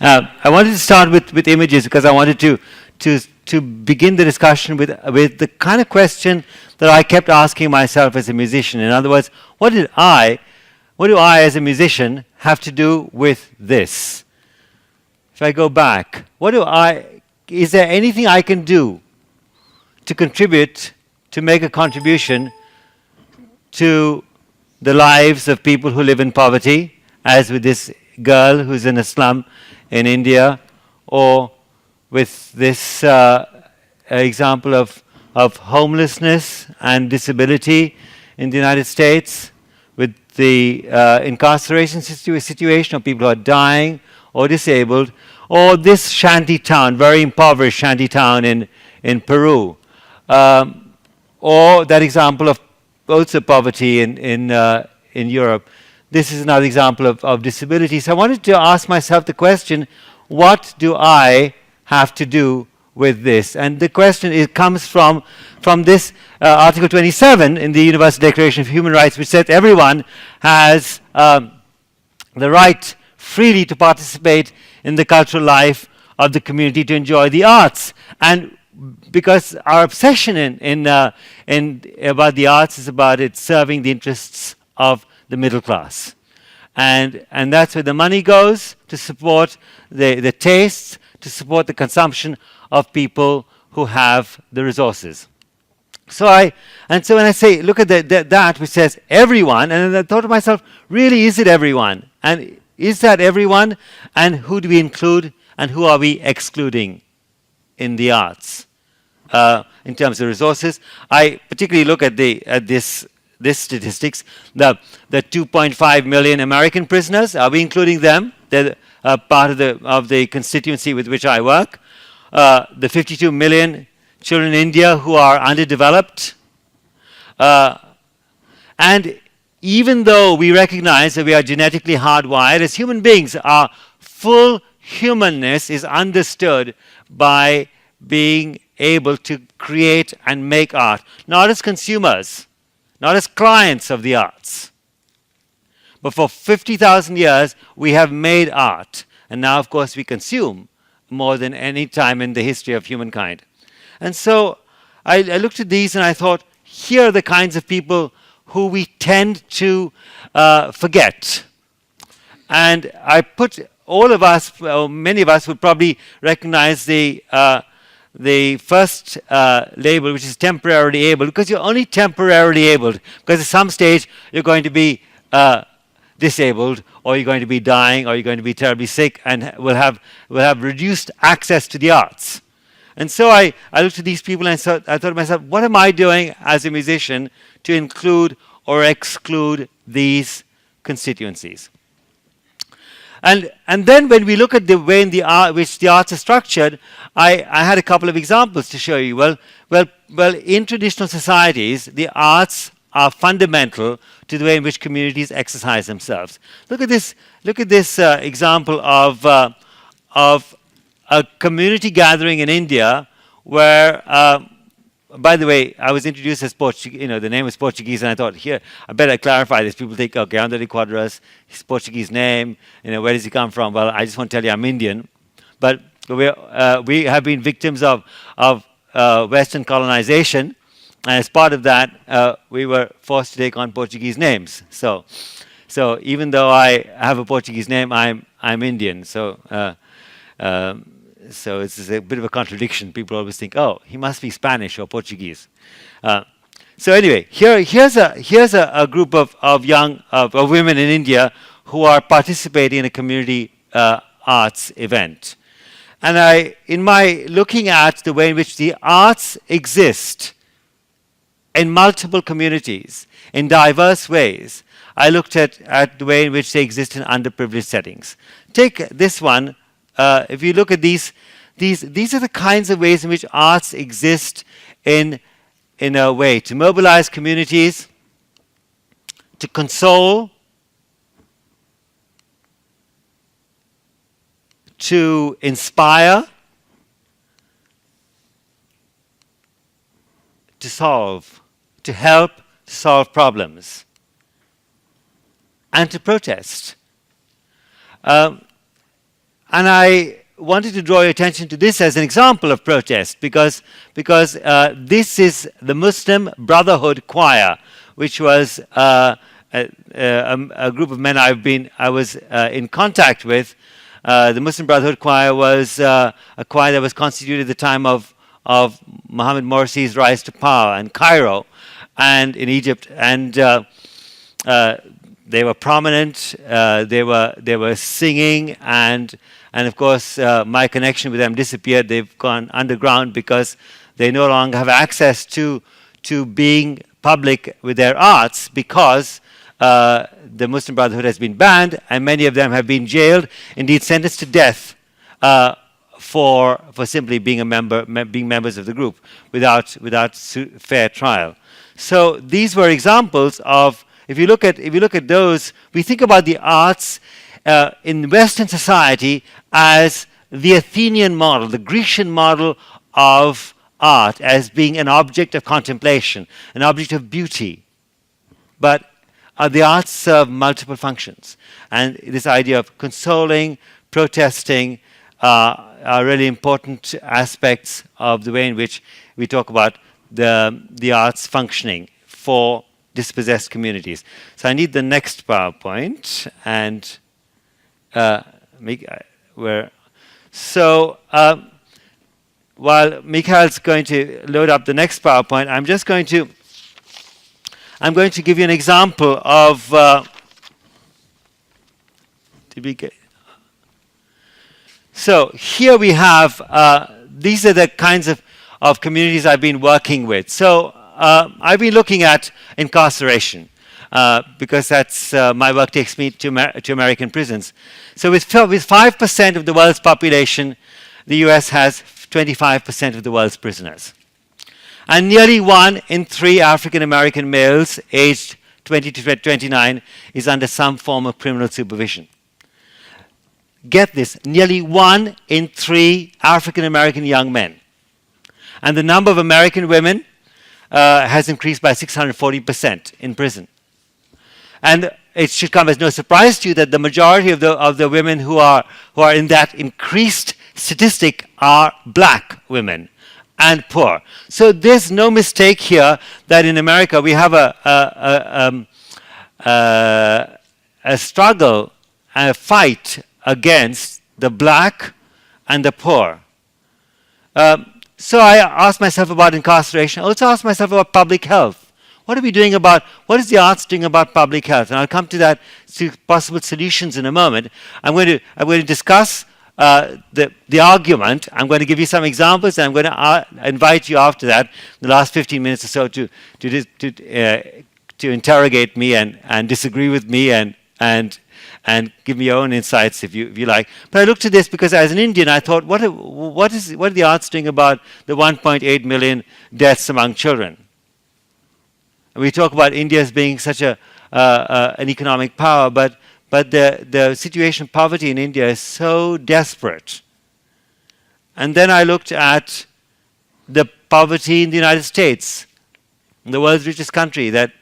I wanted to start with images because I wanted to begin the discussion with the kind of question that I kept asking myself as a musician. In other words, what do I as a musician have to do with this? If I go back, is there anything I can do to contribute, to make a contribution to the lives of people who live in poverty, as with this girl who's in a slum in India, or with this example of homelessness and disability in the United States, with the incarceration situation of people who are dying or disabled, or this shanty town, very impoverished shanty town in Peru, or that example of also poverty in Europe. This is another example of disability. So I wanted to ask myself the question, what do I have to do with this? And the question comes from this Article 27 in the Universal Declaration of Human Rights, which says everyone has the right freely to participate in the cultural life of the community, to enjoy the arts. And because our obsession about the arts is about it serving the interests of the middle class. And that's where the money goes, to support the tastes, to support the consumption of people who have the resources. So when I say, look at that which says everyone, and I thought to myself, really, is it everyone? And is that everyone? And who do we include, and who are we excluding in the arts in terms of resources? I particularly look at this statistics, the 2.5 million American prisoners. Are we including them? They're part of the constituency with which I work. The 52 million children in India who are underdeveloped. And even though we recognize that we are genetically hardwired, as human beings, our full humanness is understood by being able to create and make art, not as consumers, not as clients of the arts. But for 50,000 years, we have made art. And now, of course, we consume more than any time in the history of humankind. And so I looked at these and I thought, here are the kinds of people who we tend to forget. And I put all of us, many of us would probably recognize the first label, which is temporarily able, because you're only temporarily able, because at some stage you're going to be disabled, or you're going to be dying, or you're going to be terribly sick, and will have reduced access to the arts. And so I looked at these people and I thought to myself, what am I doing as a musician to include or exclude these constituencies? And then when we look at the way in which the arts are structured, I had a couple of examples to show you. Well, in traditional societies, the arts are fundamental to the way in which communities exercise themselves. Look at this example of a community gathering in India where, by the way, I was introduced as Portuguese, the name was Portuguese, and I thought, here, I better clarify this. People think, okay, André de Quadros, his Portuguese name, where does he come from? Well, I just want to tell you I'm Indian. But we have been victims of Western colonization, and as part of that, we were forced to take on Portuguese names. So even though I have a Portuguese name, I'm Indian. So it's a bit of a contradiction. People always think, oh, he must be Spanish or Portuguese. So anyway, here's a group of women in India who are participating in a community arts event. And in my looking at the way in which the arts exist in multiple communities, in diverse ways, I looked at the way in which they exist in underprivileged settings. Take this one. If you look at these are the kinds of ways in which arts exist in a way to mobilize communities, to console, to inspire, to solve, to help to solve problems, and to protest. And I wanted to draw your attention to this as an example of protest because this is the Muslim Brotherhood Choir, which was a group of men I was in contact with. The Muslim Brotherhood Choir was a choir that was constituted at the time of Mohammed Morsi's rise to power in Cairo and in Egypt, and they were prominent. They were singing, and of course my connection with them disappeared. They've gone underground because they no longer have access to being public with their arts because the Muslim Brotherhood has been banned, and many of them have been jailed, indeed sentenced to death, for simply being being members of the group without fair trial. So these were examples of, if you look at those, we think about the arts in Western society as the Athenian model, the Grecian model of art, as being an object of contemplation, an object of beauty. But the arts serve multiple functions, and this idea of consoling, protesting, are really important aspects of the way in which we talk about the arts functioning for dispossessed communities. So I need the next PowerPoint, and while Mikhail's going to load up the next PowerPoint, I'm going to give you an example of so here we have, these are the kinds of communities I've been working with. So I've been looking at incarceration because that's my work takes me to American prisons. So with 5% of the world's population, the US has 25% of the world's prisoners. And nearly 1 in 3 African American males aged 20 to 29 is under some form of criminal supervision. Get this, nearly 1 in 3 African American young men. And the number of American women has increased by 640% in prison. And it should come as no surprise to you that the majority of the women who are in that increased statistic are black women and poor. So there's no mistake here that in America we have a struggle, a fight against the black and the poor. So I asked myself about incarceration. I also asked myself about public health. What is the arts doing about public health? And I'll come to that, to possible solutions in a moment. I'm going to discuss the argument. I'm going to give you some examples, and I'm going to invite you after that, the last 15 minutes or so, to interrogate me and disagree with me and give me your own insights if you like. But I looked at this because as an Indian, I thought, what are the arts doing about the 1.8 million deaths among children? And we talk about India as being such an economic power, but the situation of poverty in India is so desperate. And then I looked at the poverty in the United States, the world's richest country, that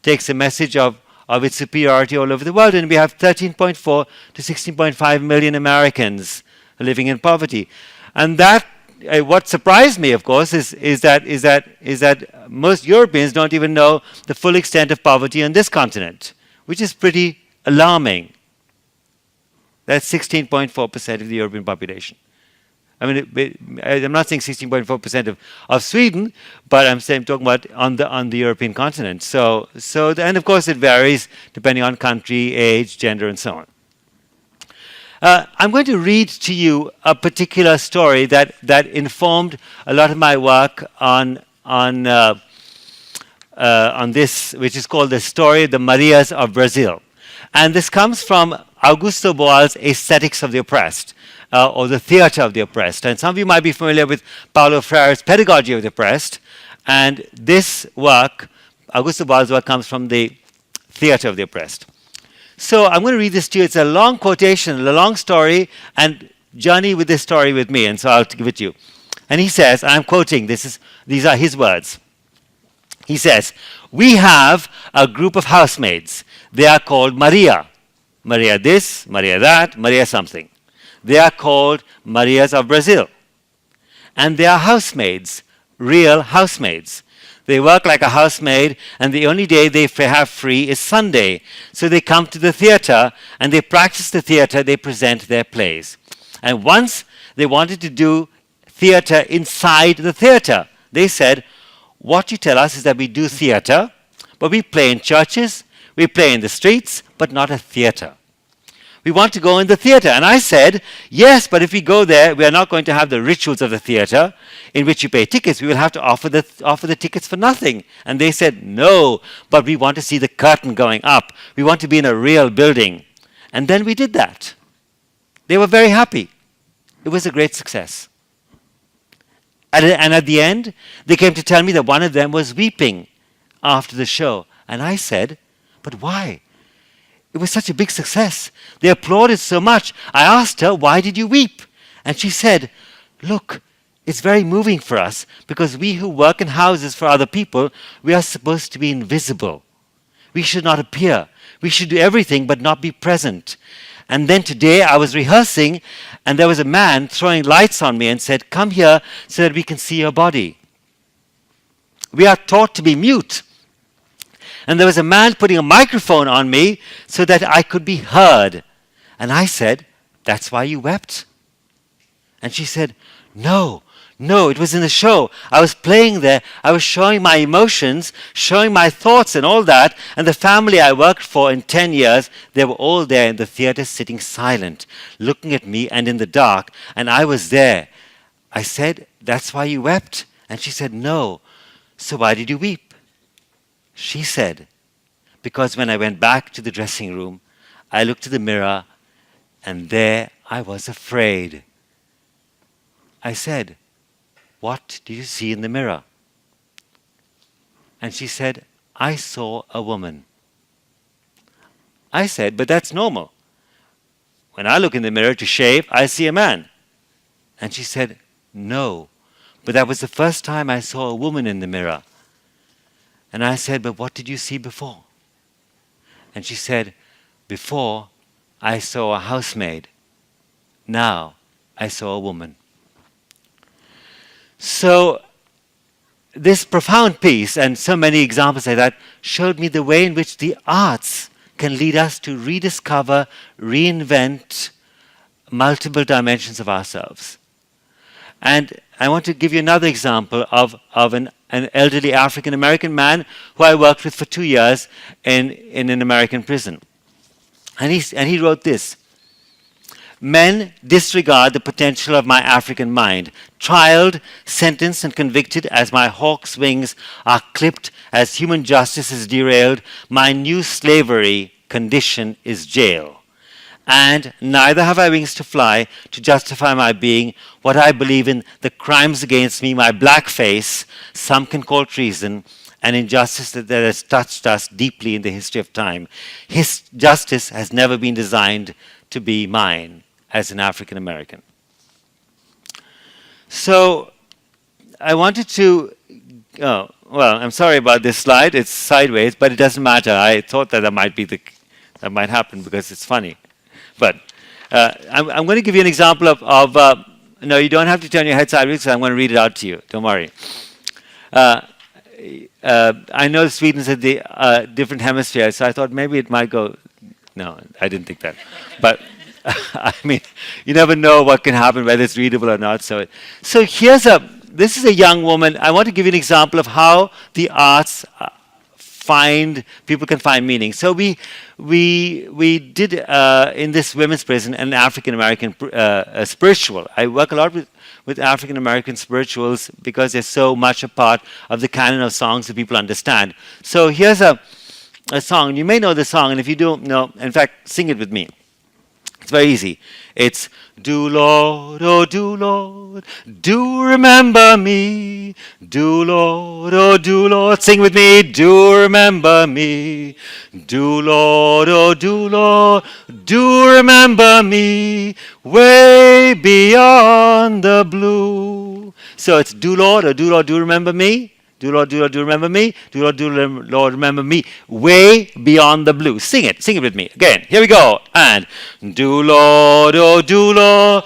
takes a message of its superiority all over the world, and we have 13.4 to 16.5 million Americans living in poverty. And that, what surprised me, of course, is that most Europeans don't even know the full extent of poverty on this continent, which is pretty alarming. That's 16.4% of the European population. I mean, I'm not saying 16.4% of Sweden, but I'm talking about on the European continent. So, and of course it varies depending on country, age, gender, and so on. I'm going to read to you a particular story that informed a lot of my work on this, which is called the story of the Marias of Brazil. And this comes from Augusto Boal's Aesthetics of the Oppressed, or the Theatre of the Oppressed. And some of you might be familiar with Paulo Freire's Pedagogy of the Oppressed. And this work, Augusto Boal's work, comes from the Theatre of the Oppressed. So I'm going to read this to you. It's a long quotation, a long story, and journey with this story with me. And so I'll give it to you. And he says, I'm quoting, these are his words. He says, "We have a group of housemaids. They are called Maria. Maria this, Maria that, Maria something. They are called Marias of Brazil. And they are housemaids, real housemaids. They work like a housemaid, and the only day they have free is Sunday. So they come to the theater, and they practice the theater, they present their plays. And once they wanted to do theater inside the theater. They said, what you tell us is that we do theater, but we play in churches, we play in the streets, but not a theater. We want to go in the theater. And I said, yes, but if we go there, we are not going to have the rituals of the theater in which you pay tickets. We will have to offer the tickets for nothing. And they said, no, but we want to see the curtain going up. We want to be in a real building. And then we did that. They were very happy. It was a great success. And at the end, they came to tell me that one of them was weeping after the show. And I said, but why? It was such a big success. They applauded so much. I asked her, why did you weep? And she said, look, it's very moving for us because we who work in houses for other people, we are supposed to be invisible. We should not appear. We should do everything but not be present. And then today I was rehearsing and there was a man throwing lights on me and said, come here so that we can see your body. We are taught to be mute. And there was a man putting a microphone on me so that I could be heard. And I said, that's why you wept? And she said, no, it was in the show. I was playing there. I was showing my emotions, showing my thoughts and all that. And the family I worked for in 10 years, they were all there in the theater sitting silent, looking at me and in the dark. And I was there. I said, that's why you wept? And she said, no. So why did you weep? She said, because when I went back to the dressing room, I looked in the mirror and there I was afraid. I said, what do you see in the mirror? And she said, I saw a woman. I said, but that's normal. When I look in the mirror to shave, I see a man. And she said, no, but that was the first time I saw a woman in the mirror. And I said, but what did you see before? And she said, before I saw a housemaid. Now I saw a woman. So this profound piece and so many examples like that showed me the way in which the arts can lead us to rediscover, reinvent multiple dimensions of ourselves. And I want to give you another example of an elderly African-American man who I worked with for 2 years in an American prison. And he wrote this: men disregard the potential of my African mind. Trialed, sentenced, and convicted as my hawk's wings are clipped, as human justice is derailed, my new slavery condition is jail. And neither have I wings to fly to justify my being what I believe in the crimes against me, my black face, some can call treason, and injustice that has touched us deeply in the history of time. His justice has never been designed to be mine as an African American. So I wanted to, well, I'm sorry about this slide. It's sideways, but it doesn't matter. I thought that that might happen because it's funny. But I'm going to give you an example of no, you don't have to turn your head sideways, so I'm going to read it out to you. Don't worry. I know Sweden's at the different hemispheres, so I thought maybe it might go. No, I didn't think that. But I mean, you never know what can happen, whether it's readable or not. So this is a young woman. I want to give you an example of how the arts people can find meaning. So we did in this women's prison an African American spiritual. I work a lot with African American spirituals because they're so much a part of the canon of songs that people understand. So here's a song. You may know the song, and if you don't know, in fact, sing it with me. It's very easy. It's do Lord, oh do remember me. Do Lord, oh do sing with me. Do remember me. Do Lord, oh do remember me. Way beyond the blue. So it's do Lord, oh do remember me. Do Lord, do remember me? Do Lord, Lord, remember me? Way beyond the blue. Sing it with me. Again, here we go. And do Lord, oh do Lord,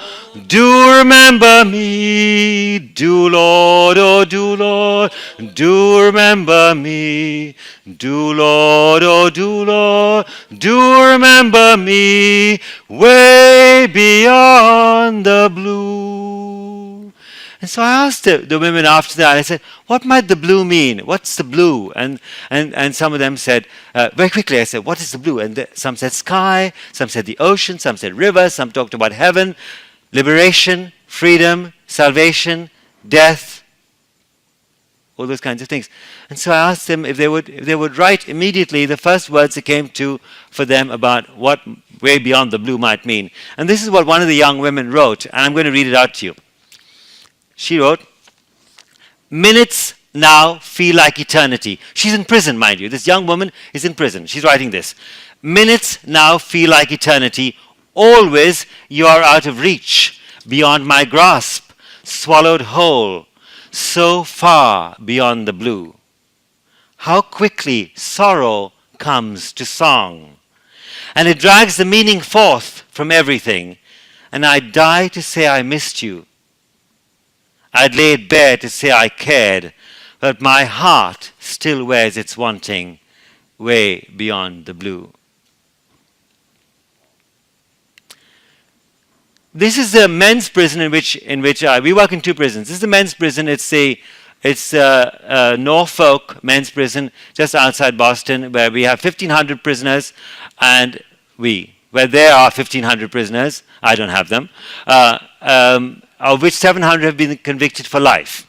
do remember me. Do Lord, oh do Lord, do remember me. Do Lord, oh do Lord, do remember me. Way beyond the blue. And so I asked the women after that, I said, what might the blue mean? What's the blue? And some of them said, very quickly, I said, what is the blue? And some said sky, some said the ocean, some said river, some talked about heaven, liberation, freedom, salvation, death, all those kinds of things. And so I asked them if they would write immediately the first words that came for them about what way beyond the blue might mean. And this is what one of the young women wrote, and I'm going to read it out to you. She wrote, minutes now feel like eternity. She's in prison, mind you. This young woman is in prison. She's writing this. Minutes now feel like eternity. Always you are out of reach, beyond my grasp, swallowed whole, so far beyond the blue. How quickly sorrow comes to song, and it drags the meaning forth from everything, and I die to say I missed you. I'd lay it bare to say I cared, but my heart still wears its wanting way beyond the blue. This is the men's prison in which we work in two prisons. This is the men's prison. It's Norfolk men's prison just outside Boston, where we have 1,500 prisoners, and where there are 1,500 prisoners. I don't have them. Of which 700 have been convicted for life.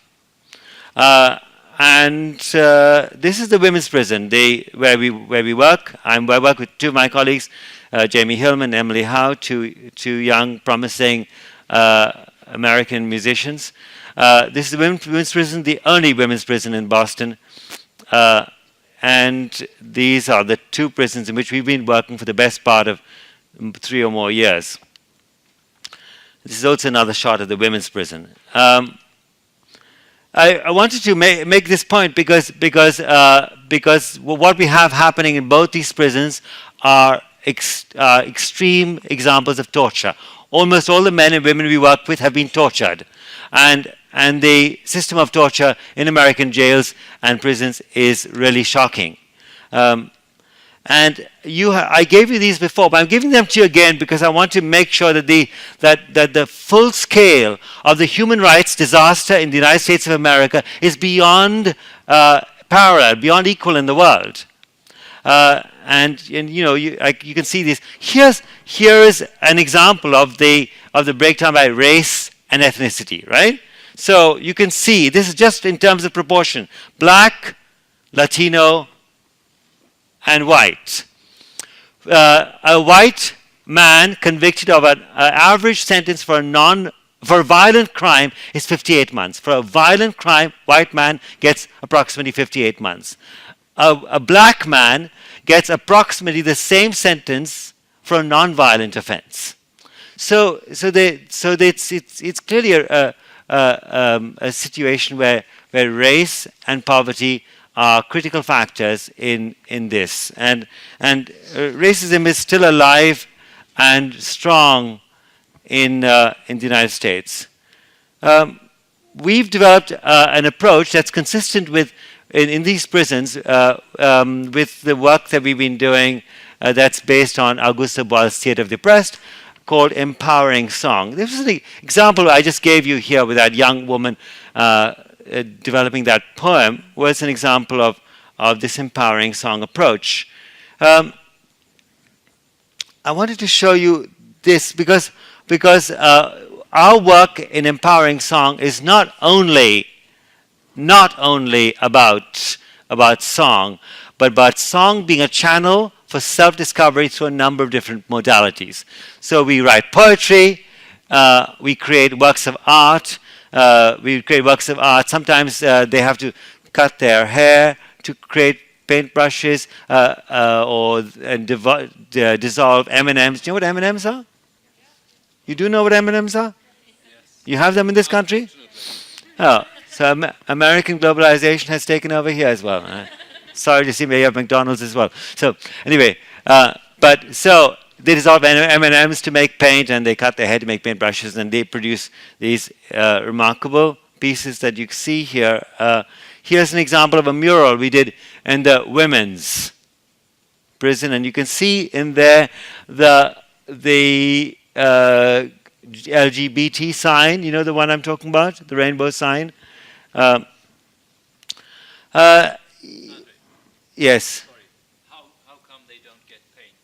And this is the women's prison where we work. I work with two of my colleagues, Jamie Hillman and Emily Howe, two young, promising American musicians. This is the women's prison, the only women's prison in Boston. And these are the two prisons in which we've been working for the best part of 3 or more years. This is also another shot of the women's prison. I wanted to make this point because what we have happening in both these prisons are extreme examples of torture. Almost all the men and women we work with have been tortured, and the system of torture in American jails and prisons is really shocking. And I gave you these before, but I'm giving them to you again because I want to make sure that the full scale of the human rights disaster in the United States of America is beyond parallel, beyond equal in the world. And you can see this. Here is an example of the breakdown by race and ethnicity, right? So you can see this is just in terms of proportion: black, Latino, and white. A white man convicted of an average sentence for a violent crime is 58 months. For a violent crime, white man gets approximately 58 months. A black man gets approximately the same sentence for a non-violent offense. So it's clearly a situation where race and poverty are critical factors in this, and racism is still alive and strong in the United States. We've developed an approach that's consistent with in these prisons with the work that we've been doing that's based on Augusto Boal's Theatre of the Oppressed, called Empowering Song. This is an example I just gave you here with that young woman developing that poem was an example of this empowering song approach. I wanted to show you this because our work in empowering song is not only about song, but about song being a channel for self-discovery through a number of different modalities. So we write poetry, we create works of art. Sometimes they have to cut their hair to create paintbrushes and dissolve M&Ms. Do you know what M&Ms are? You do know what M&Ms are? Yes. You have them in this country? Oh, So American globalization has taken over here as well. Sorry to see me, you have McDonald's as well. So anyway, but so they dissolve M&Ms to make paint, and they cut their head to make paintbrushes, and they produce these remarkable pieces that you see here. Here's an example of a mural we did in the women's prison, and you can see in there the LGBT sign, you know the one I'm talking about, the rainbow sign. Yes. Sorry. How come they don't get paint?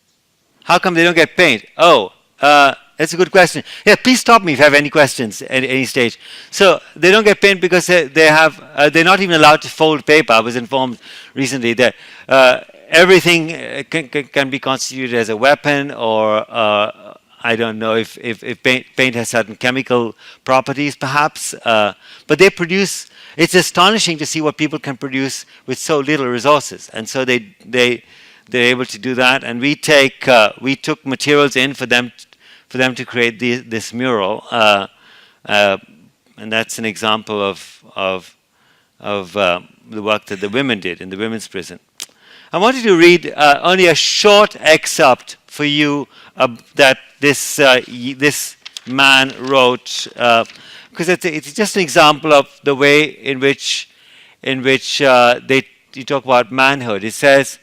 How come they don't get paint? Oh, that's a good question. Yeah, please stop me if you have any questions at any stage. So they don't get paint because they're not even allowed to fold paper. I was informed recently that everything can be constituted as a weapon, or I don't know if paint has certain chemical properties, perhaps. But they produce. It's astonishing to see what people can produce with so little resources, and so they're able to do that. And we took materials in for them to create this mural, and that's an example of the work that the women did in the women's prison. I wanted to read only a short excerpt for you that this man wrote, because it's just an example of the way in which you talk about manhood. It says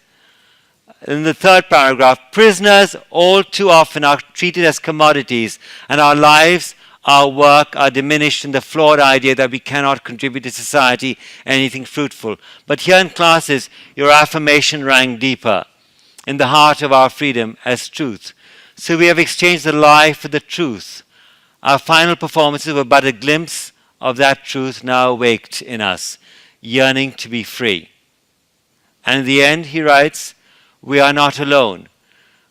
in the third paragraph, prisoners all too often are treated as commodities, and our lives, our work are diminished in the flawed idea that we cannot contribute to society anything fruitful. But here in classes, your affirmation rang deeper in the heart of our freedom as truth. So we have exchanged the lie for the truth. Our final performances were but a glimpse of that truth now awaked in us, yearning to be free. And in the end, he writes, we are not alone.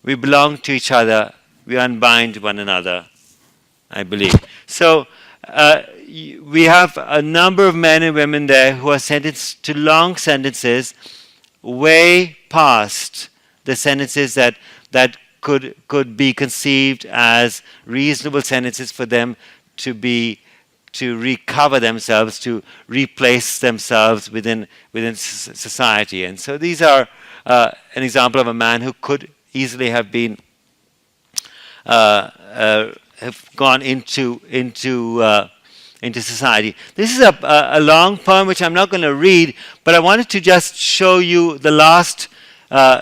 We belong to each other. We unbind one another, I believe. So we have a number of men and women there who are sentenced to long sentences, way past the sentences that could be conceived as reasonable sentences for them to recover themselves, to replace themselves within society. And so these are an example of a man who could easily have been have gone into society. This is a long poem which I'm not going to read, but I wanted to just show you the last,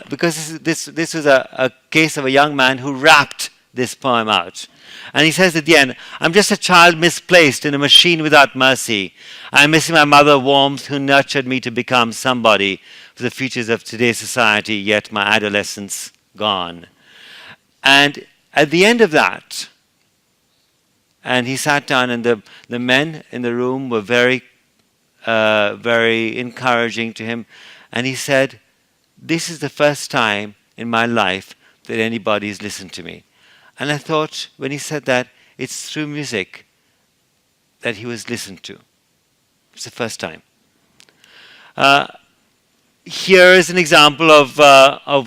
because this was a case of a young man who rapped this poem out. And he says at the end, I'm just a child misplaced in a machine without mercy. I'm missing my mother warmth who nurtured me to become somebody for the futures of today's society, yet my adolescence gone. And at the end of that, and he sat down, and the men in the room were very encouraging to him. And he said, this is the first time in my life that anybody's listened to me. And I thought, when he said that, it's through music that he was listened to. It's the first time. Here is an example of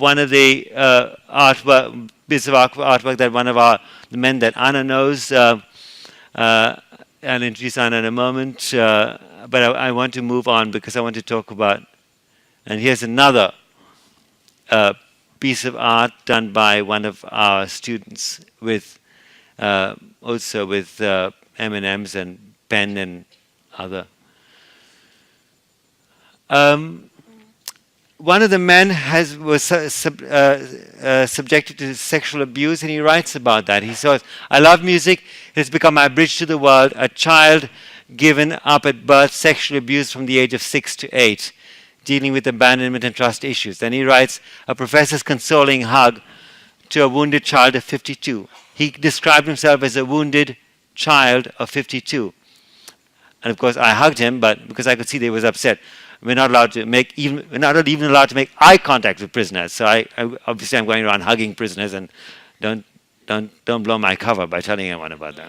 one of the bits of artwork that one of the men that Anna knows. I'll introduce Anna in a moment, but I want to move on because I want to talk about, and here's another piece of art done by one of our students with also with M&Ms and pen and other. One of the men was subjected to sexual abuse, and he writes about that. He says, I love music. It has become my bridge to the world. A child given up at birth, sexually abused from the age of 6 to 8, dealing with abandonment and trust issues. Then he writes, a professor's consoling hug to a wounded child of 52. He described himself as a wounded child of 52. And of course, I hugged him, but because I could see that he was upset. We're not allowed to make we're not even allowed to make eye contact with prisoners. So I obviously I'm going around hugging prisoners, and don't blow my cover by telling anyone about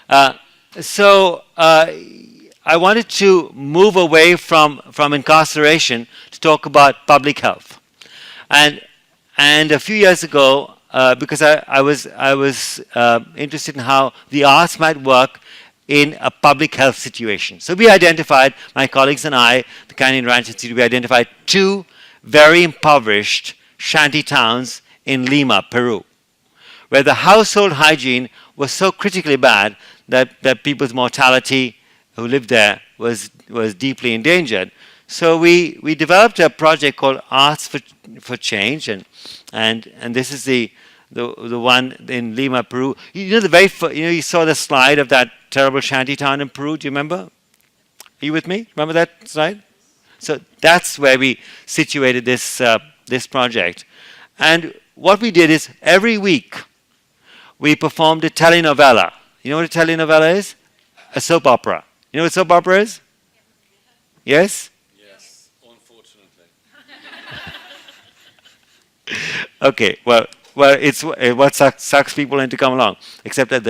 that. So I wanted to move away from incarceration to talk about public health, and a few years ago, because I was interested in how the arts might work in a public health situation. So we identified, my colleagues and I, the Canyon Ranch Institute, we identified 2 very impoverished shanty towns in Lima, Peru, where the household hygiene was so critically bad that people's mortality who lived there was deeply endangered. So we developed a project called Arts for Change, and this is the one in Lima, Peru. You know you saw the slide of that terrible shanty town in Peru. Do you remember? Are you with me? Remember that slide? So that's where we situated this project. And what we did is every week we performed a telenovela. You know what a telenovela is? A soap opera. You know what a soap opera is? Yes? Yes, unfortunately. Okay, well, it's what sucks people into come along. Except that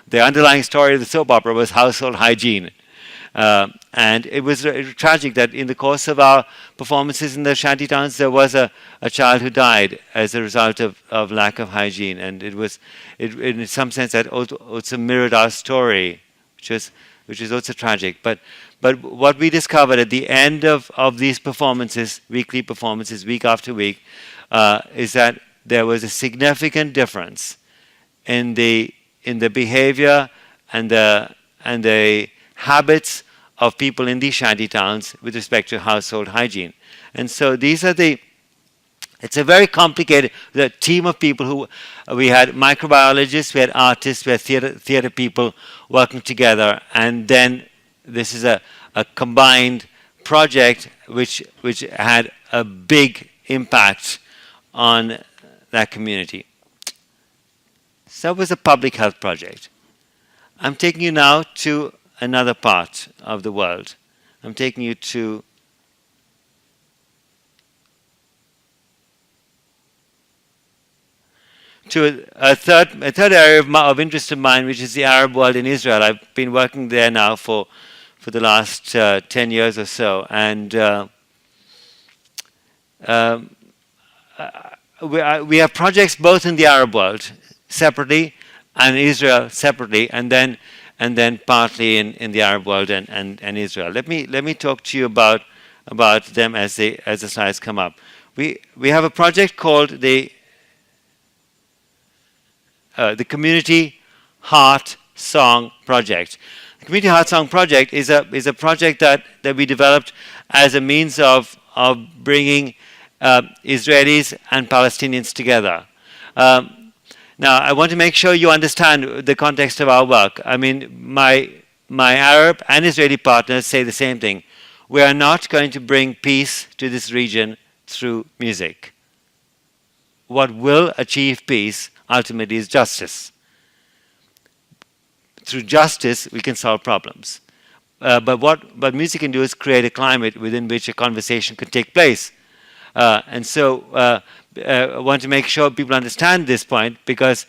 the underlying story of the soap opera was household hygiene, and it was tragic that in the course of our performances in the shanty towns, there was a child who died as a result of lack of hygiene, and it in some sense that also mirrored our story, which is also tragic. But what we discovered at the end of these performances, weekly performances, week after week, is that there was a significant difference in the behavior and the habits of people in these shanty towns with respect to household hygiene. And so these are it's a very complicated team of people who we had microbiologists, we had artists, we had theater people working together, and then this is a combined project which had a big impact on that community. So that was a public health project. I'm taking you now to another part of the world. I'm taking you to a third area of interest of mine, which is the Arab world in Israel. I've been working there now for the last 10 years or so, and we have projects both in the Arab world separately and Israel separately, and then partly in the Arab world and Israel. Let me talk to you about them as the slides come up. We have a project called the Community Heart Song Project. The Community Heart Song Project is a project that we developed as a means of bringing Israelis and Palestinians together. Now, I want to make sure you understand the context of our work. I mean, my Arab and Israeli partners say the same thing. We are not going to bring peace to this region through music. What will achieve peace ultimately is justice. Through justice, we can solve problems. But what music can do is create a climate within which a conversation can take place. And so I want to make sure people understand this point because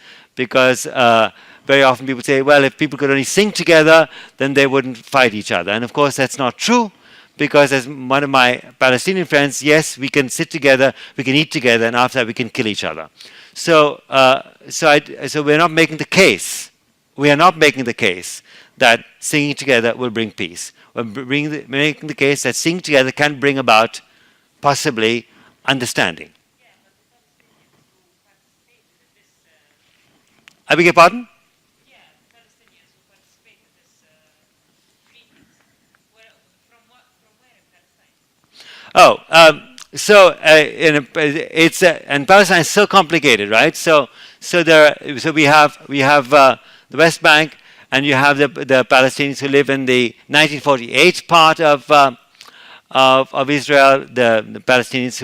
very often people say, well, if people could only sing together, then they wouldn't fight each other. And of course, that's not true, because as one of my Palestinian friends, yes, we can sit together, we can eat together, and after that we can kill each other. So we're not making the case. We are not making the case that singing together will bring peace. We're making the case that singing together can bring about possibly understanding. I beg your pardon? Yeah, the Palestinians who participate in this meetings. From where in Palestine? And Palestine is so complicated, right? So we have the West Bank, and you have the Palestinians who live in the 1948 part of Israel, the Palestinians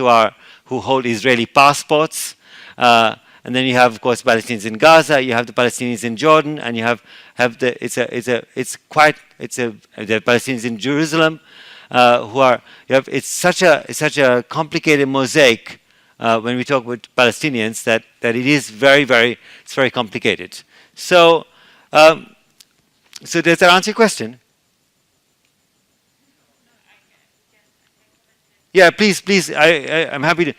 who hold Israeli passports, and then you have, of course, Palestinians in Gaza. You have the Palestinians in Jordan, and you have the Palestinians in Jerusalem, it's such a complicated mosaic when we talk about Palestinians that it is very complicated. So does that answer your question? Yeah, please. I'm happy to.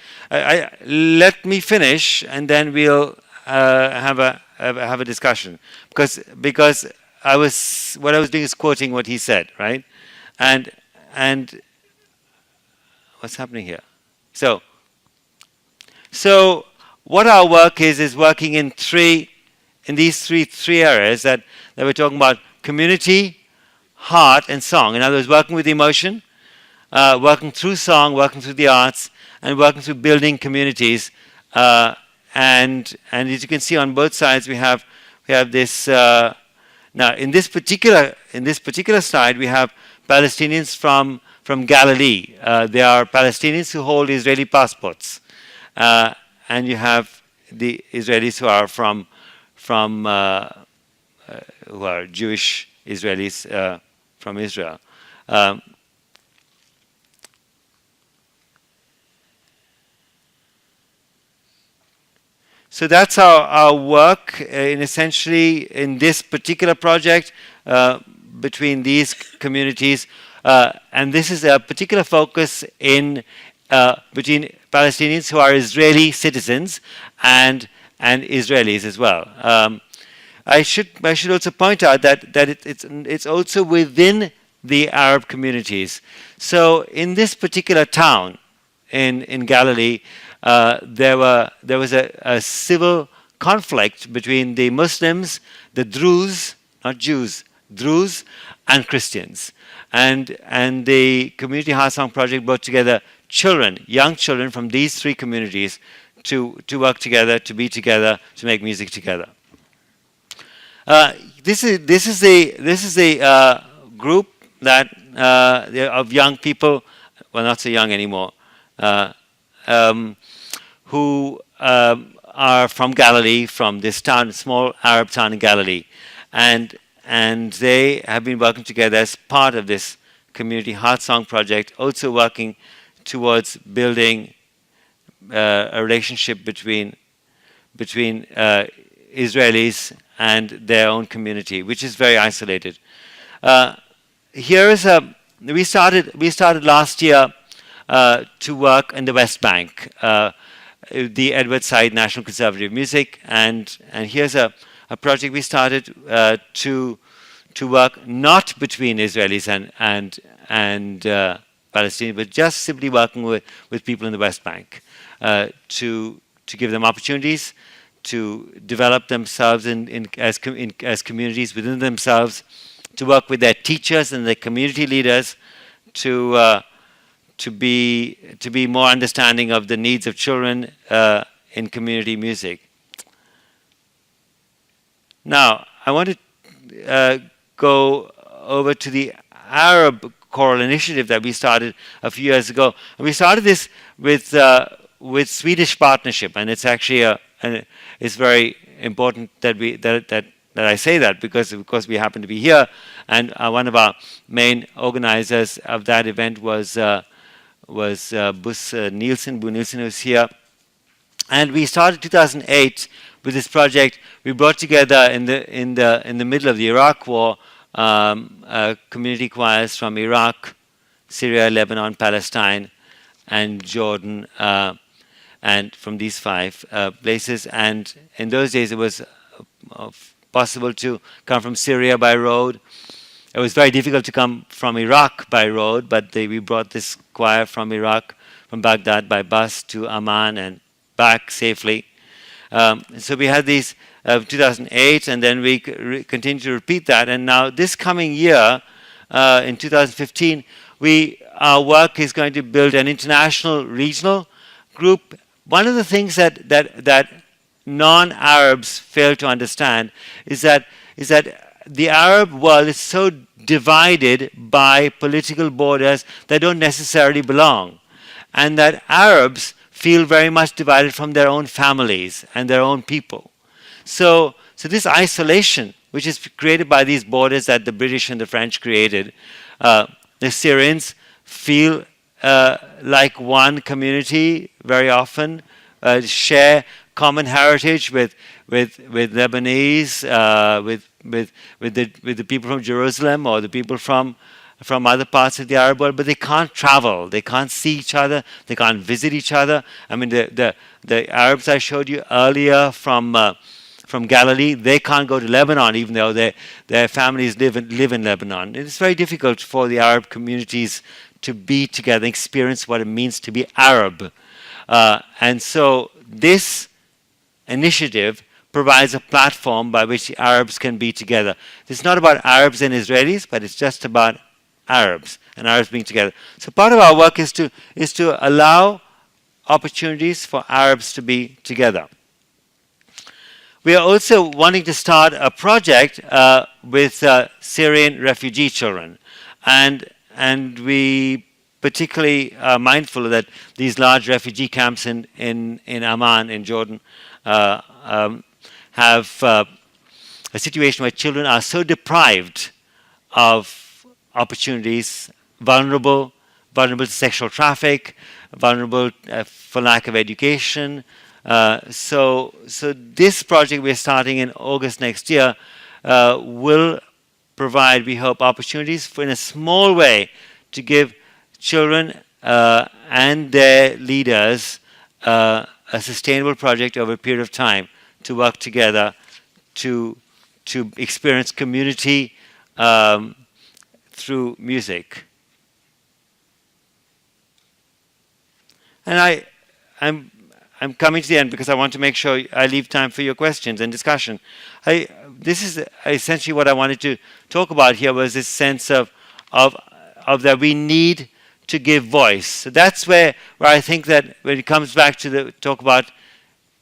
Let me finish, and then we'll have a discussion. Because what I was doing is quoting what he said, right? And what's happening here? So what our work is working in these three areas that we're talking about: community, heart, and song. In other words, working with emotion, working through song, working through the arts, and working through building communities. And as you can see on both sides, we have this. Now, in this particular slide, we have Palestinians from Galilee. They are Palestinians who hold Israeli passports, and you have the Israelis who are who are Jewish Israelis from Israel. So that's our work essentially in this particular project between these communities. And this is a particular focus in between Palestinians who are Israeli citizens and Israelis as well. I should also point out that it's also within the Arab communities. So in this particular town in Galilee, there was a civil conflict between the Muslims, the Druze, not Jews, Druze, and Christians. And the Community Heart Song Project brought together young children from these three communities to work together, to be together, to make music together. This is a group that of young people, well, not so young anymore, who are from Galilee, from this town, small Arab town in Galilee, and they have been working together as part of this Community Heart Song Project, also working towards building a relationship between Israelis and their own community, which is very isolated. We started last year to work in the West Bank, the Edward Said National Conservatory of Music, and here's a project we started to work not between Israelis and Palestinians, but just simply working with people in the West Bank to give them opportunities to develop themselves as communities within themselves, to work with their teachers and their community leaders to be more understanding of the needs of children in community music. Now, I want to go over to the Arab choral initiative that we started a few years ago. And we started this with Swedish partnership, and it's actually it's very important that I say that because of course we happen to be here, and one of our main organizers of that event was Bus Nielsen, Bo Nielsen, who's here. And we started 2008 with this project. We brought together in the middle of the Iraq War community choirs from Iraq, Syria, Lebanon, Palestine, and Jordan, and from these five places. And in those days, it was possible to come from Syria by road. It was very difficult to come from Iraq by road, but we brought this choir from Iraq, from Baghdad by bus to Amman and back safely. So we had these 2008, and then we continued to repeat that. And now this coming year, in 2015, our work is going to build an international regional group. One of the things that non-Arabs fail to understand is that the Arab world is so divided by political borders that don't necessarily belong, and that Arabs feel very much divided from their own families and their own people. So this isolation, which is created by these borders that the British and the French created, the Syrians feel like one community very often, share common heritage with Lebanese, with the people from Jerusalem or the people from other parts of the Arab world, but they can't travel, they can't see each other, they can't visit each other. I mean, the Arabs I showed you earlier from from Galilee. They can't go to Lebanon, even though their families live in Lebanon. It's very difficult for the Arab communities to be together, experience what it means to be Arab. And so this initiative provides a platform by which the Arabs can be together. It's not about Arabs and Israelis, but it's just about Arabs and Arabs being together. So part of our work is to allow opportunities for Arabs to be together. We are also wanting to start a project with Syrian refugee children, and we particularly are mindful that these large refugee camps in Amman, in Jordan, have a situation where children are so deprived of opportunities, vulnerable to sexual traffic, vulnerable for lack of education. So this project we're starting in August next year will provide, we hope, opportunities for, in a small way, to give children and their leaders a sustainable project over a period of time to work together to experience community through music. And I'm coming to the end because I want to make sure I leave time for your questions and discussion. This is essentially what I wanted to talk about here, was this sense of that we need to give voice. So that's where I think that when it comes back to the talk about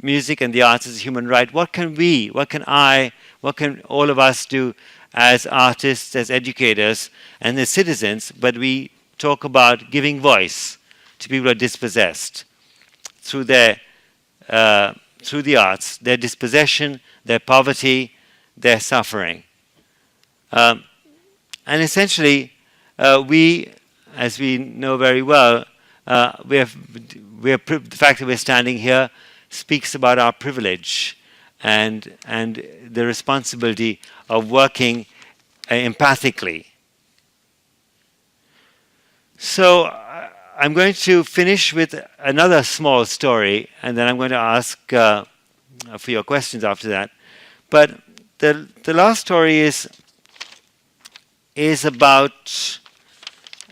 music and the arts as a human right, what can all of us do as artists, as educators, and as citizens? But we talk about giving voice to people who are dispossessed through the arts, their dispossession, their poverty, their suffering. And essentially, we, as we know very well, the fact that we're standing here speaks about our privilege and the responsibility of working empathically. So I'm going to finish with another small story, and then I'm going to ask for your questions after that. But the last story is about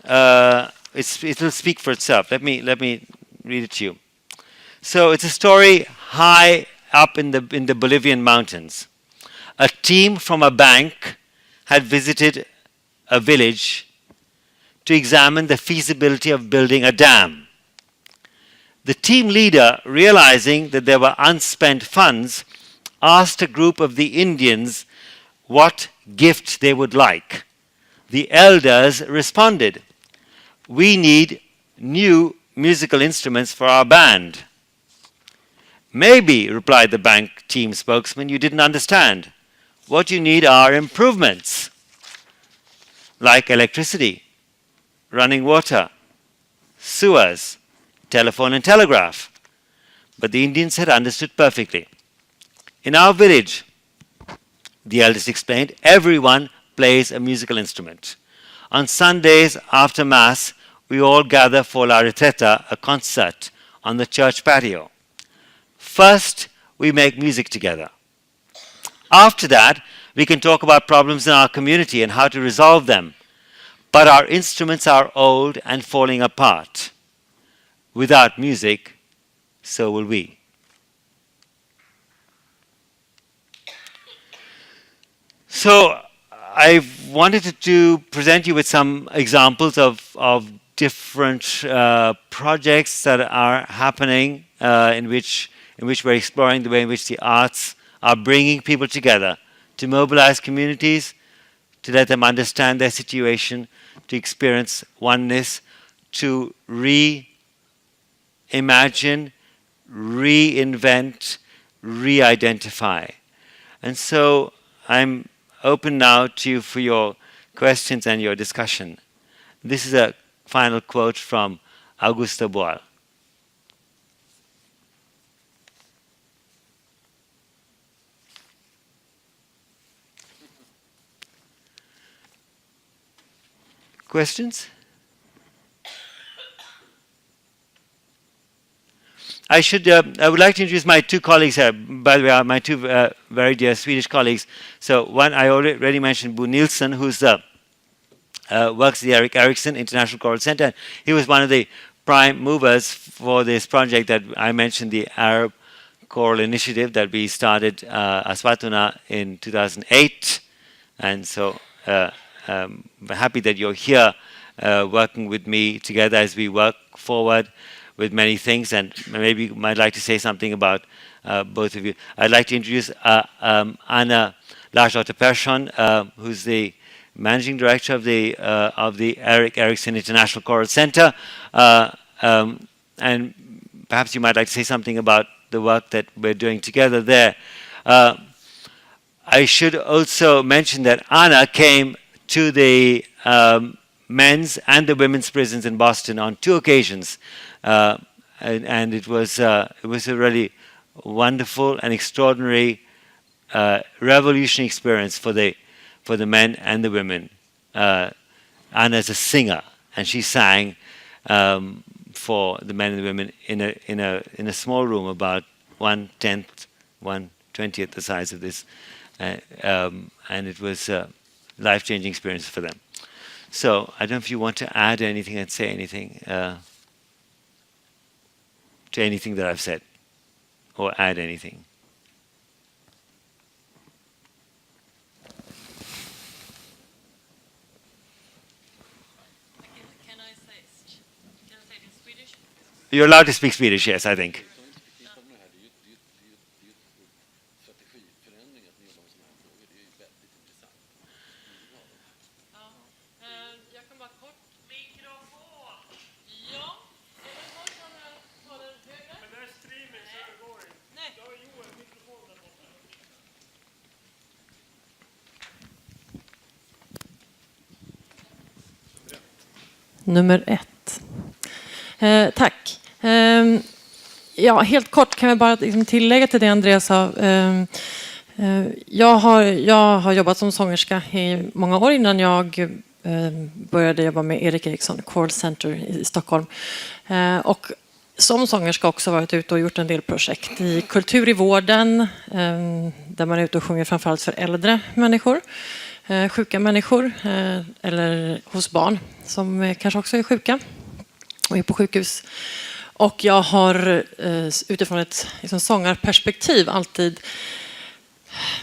it'll speak for itself. Let me read it to you. So it's a story high up in the Bolivian mountains. A team from a bank had visited a village to examine the feasibility of building a dam. The team leader, realizing that there were unspent funds, asked a group of the Indians what gift they would like. The elders responded, "We need new musical instruments for our band." "Maybe," replied the bank team spokesman, "you didn't understand. What you need are improvements, like electricity, running water, sewers, telephone and telegraph." But the Indians had understood perfectly. "In our village," the elders explained, "everyone plays a musical instrument. On Sundays after Mass, we all gather for La Retreta, a concert on the church patio. First, we make music together. After that, we can talk about problems in our community and how to resolve them. But our instruments are old and falling apart. Without music, so will we." So I wanted to present you with some examples of different projects that are happening in which we're exploring the way in which the arts are bringing people together to mobilize communities, to let them understand their situation, to experience oneness, to reimagine, reinvent, re-identify. And so I'm open now to you for your questions and your discussion. This is a final quote from Augusto Boal. Questions? I would like to introduce my two colleagues here. By the way, my two very dear Swedish colleagues. So one I already mentioned, Bo Nilsson, who's works at the Erik Erikson International Choral Center. He was one of the prime movers for this project that I mentioned, the Arab Choral Initiative that we started Aswatuna in 2008. And so I'm happy that you're here working with me together as we work forward with many things, and maybe you might like to say something about both of you. I'd like to introduce Anna Larsdotter Persson, who's the managing director of the Erik Erikson International Choral Center, and perhaps you might like to say something about the work that we're doing together there. I should also mention that Anna came to the men's and the women's prisons in Boston on 2 occasions. And it was a really wonderful and extraordinary revolutionary experience for the men and the women. Anna is a singer, and she sang for the men and the women in a small room about 1/10, 1/20th the size of this, and it was a life-changing experience for them. So I don't know if you want to add anything and say anything. To anything that I've said, or add anything. Can I say it in Swedish? You're allowed to speak Swedish, yes, I think. Jag kan bara kort. Mikrofon! Ja. Är det någon som talar högre? Men när streamen så går det. Nej. Då har Joel mikrofonen där borta. Nummer 1. Tack. Ja, helt kort kan jag bara liksom tillägga till det Andreas sa. Jag har jobbat som sångerska i många år innan jag började jobba med Erik Erikson Choral Center i Stockholm. Och som sångerska också varit ute och gjort en del projekt i kultur i vården, där man är ute och sjunger framförallt för äldre människor, sjuka människor eller hos barn som kanske också är sjuka och är på sjukhus. Och jag har utifrån ett liksom, sångarperspektiv alltid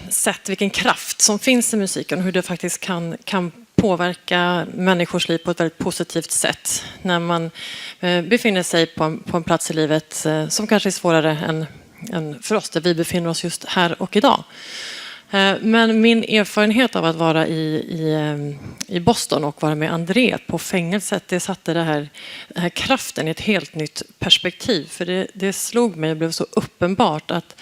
sett vilken kraft som finns i musiken och hur det faktiskt kan påverka människors liv på ett väldigt positivt sätt när man befinner sig på en plats i livet som kanske är svårare än för oss där vi befinner oss just här och idag. Men min erfarenhet av att vara i Boston och vara med André på fängelset, det satte den här kraften i ett helt nytt perspektiv. För det slog mig och blev så uppenbart att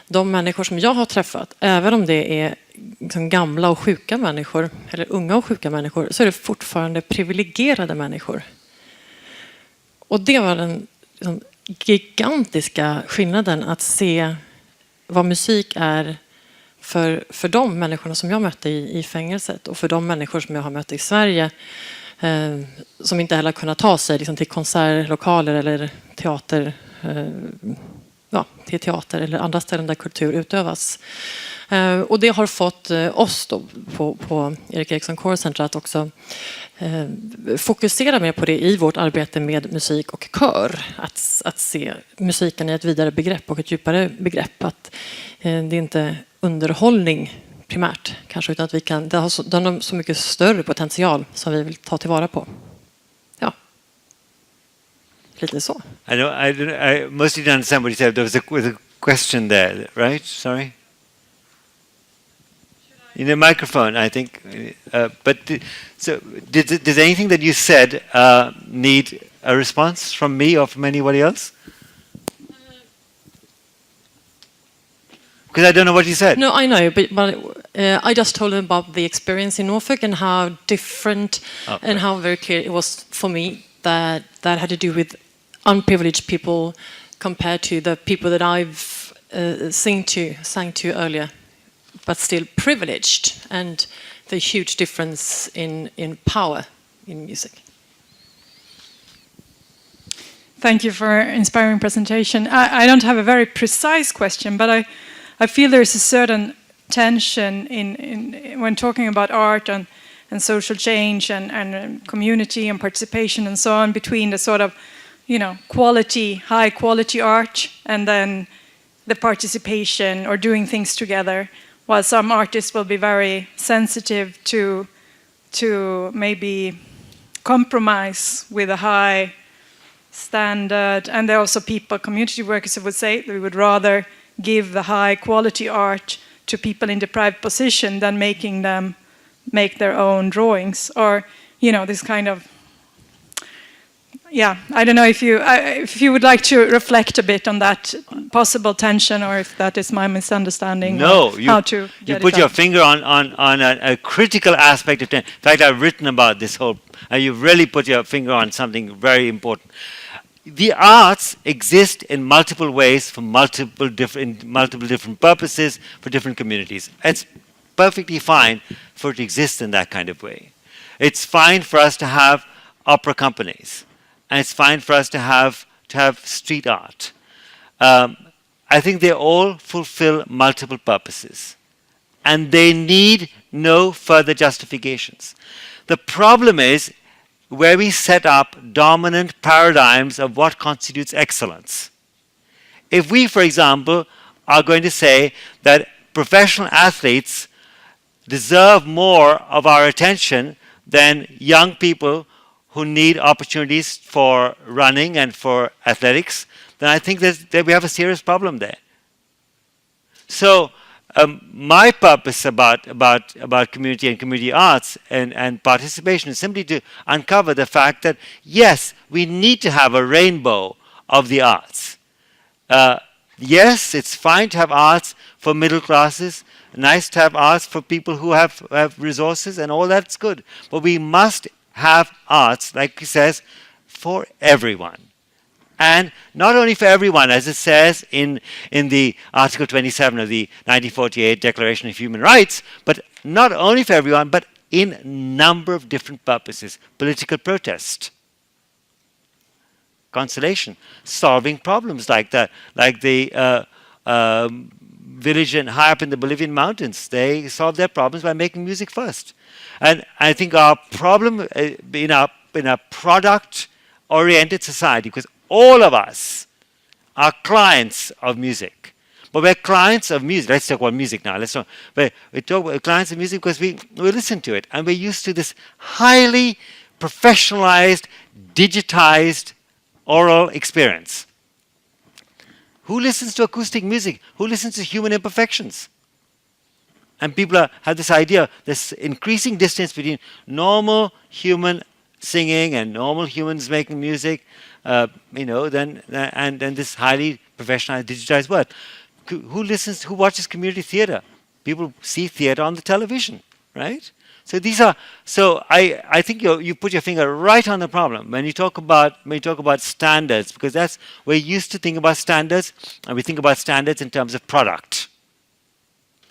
de människor som jag har träffat, även om det är liksom gamla och sjuka människor eller unga och sjuka människor, så är det fortfarande privilegierade människor. Och det var den liksom, gigantiska skillnaden att se vad musik är för de människorna som jag mötte i fängelset och för de människor som jag har mött i Sverige som inte heller kunnat ta sig liksom, till konsertlokaler eller teater, till teater eller andra ställen där kultur utövas. Och det har fått oss då på Erik Erikson Choral Center att också fokusera mer på det i vårt arbete med musik och kör. Att se musiken i ett vidare begrepp och ett djupare begrepp. Att det är inte underhållning primärt kanske, utan att det har så mycket större potential som vi vill ta tillvara på. Ja. Lite så. I mostly didn't understand what you said. There was a question there, right? Sorry? In the microphone, I think. Does anything that you said need a response from me or from anybody else? Because I don't know what you said. No, I know, but I just told them about the experience in Norfolk and how different and how very clear it was for me that had to do with unprivileged people compared to the people that I've sang to earlier, but still privileged, and the huge difference in power in music. Thank you for inspiring presentation. I don't have a very precise question, but I feel there's a certain tension in when talking about art and social change and community and participation and so on between the sort of, you know, high quality art and then the participation or doing things together, while some artists will be very sensitive to maybe compromise with a high standard. And there are also people, community workers, who would say they would rather give the high quality art to people in deprived position than making them make their own drawings, or, you know, this kind of, yeah, I don't know if you would like to reflect a bit on that possible tension, or if that is my misunderstanding. No, how to you get put it your done. finger on a critical aspect of tension. In fact, I've written about this whole, you've really put your finger on something very important. The arts exist in multiple ways for multiple different purposes for different communities. It's perfectly fine for it to exist in that kind of way. It's fine for us to have opera companies, and it's fine for us to have street art. I think they all fulfill multiple purposes, and they need no further justifications. The problem is where we set up dominant paradigms of what constitutes excellence. If we, for example, are going to say that professional athletes deserve more of our attention than young people who need opportunities for running and for athletics, then I think that we have a serious problem there. So my purpose about community and community arts and participation is simply to uncover the fact that, yes, we need to have a rainbow of the arts. Yes, it's fine to have arts for middle classes, nice to have arts for people who have resources, and all that's good. But we must have arts, like he says, for everyone. And not only for everyone, as it says in the Article 27 of the 1948 Declaration of Human Rights, but not only for everyone, but in a number of different purposes. Political protest, consolation, solving problems like that, like the village high up in the Bolivian mountains. They solve their problems by making music first. And I think our problem in a product-oriented society, because all of us are clients of music. But we're clients of music. Let's talk about music now. We talk about clients of music because we listen to it. And we're used to this highly professionalized, digitized oral experience. Who listens to acoustic music? Who listens to human imperfections? And people have this idea, this increasing distance between normal human singing and normal humans making music, and then this highly professionalized, digitized world. Who watches community theater? People see theater on the television, right? So I think you put your finger right on the problem when you talk about standards, because that's we're used to think about standards, and we think about standards in terms of product,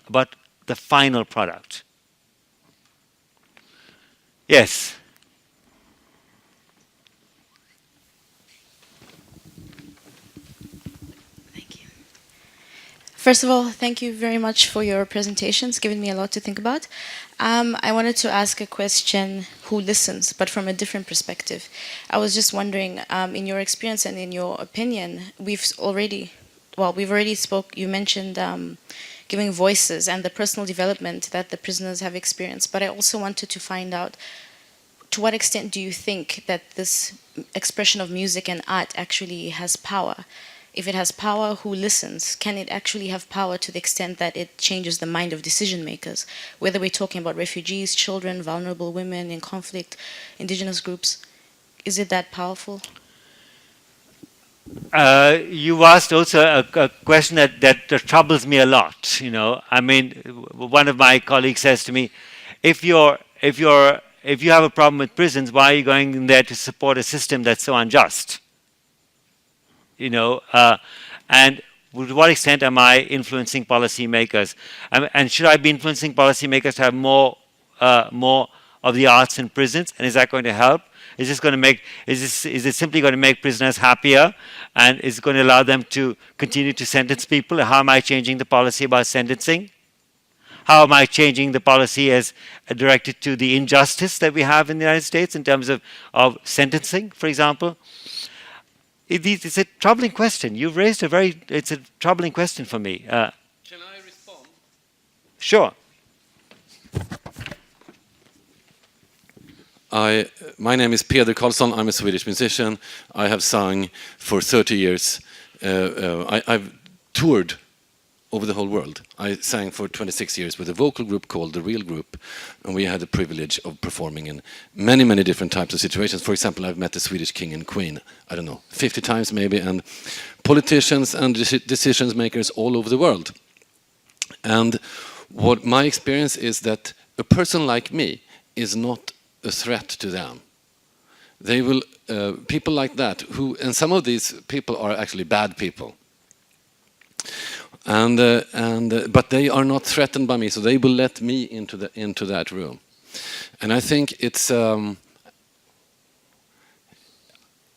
about the final product. Yes. First of all, thank you very much for your presentation. It's given me a lot to think about. I wanted to ask a question, who listens, but from a different perspective. I was just wondering, in your experience and in your opinion, we've already spoke, you mentioned giving voices and the personal development that the prisoners have experienced, but I also wanted to find out, to what extent do you think that this expression of music and art actually has power? If it has power, who listens? Can it actually have power to the extent that it changes the mind of decision makers? Whether we're talking about refugees, children, vulnerable women in conflict, indigenous groups, is it that powerful? You asked also a question that troubles me a lot. I mean, one of my colleagues says to me, if you have a problem with prisons, why are you going in there to support a system that's so unjust? And to what extent am I influencing policymakers? And should I be influencing policymakers to have more of the arts in prisons? And is that going to help? Is this going to make? Is it simply going to make prisoners happier, and is it going to allow them to continue to sentence people? How am I changing the policy about sentencing? How am I changing the policy as directed to the injustice that we have in the United States in terms of sentencing, for example? It's a troubling question. You've raised it's a troubling question for me. Can I respond? Sure. My name is Peder Karlsson. I'm a Swedish musician. I have sung for 30 years. I've toured over the whole world. I sang for 26 years with a vocal group called The Real Group, and we had the privilege of performing in many, many different types of situations. For example, I've met the Swedish king and queen, I don't know, 50 times maybe, and politicians and decision makers all over the world. And what my experience is that a person like me is not a threat to them. They will, people like that, and some of these people are actually bad people. But they are not threatened by me, so they will let me into that room. And I think it's from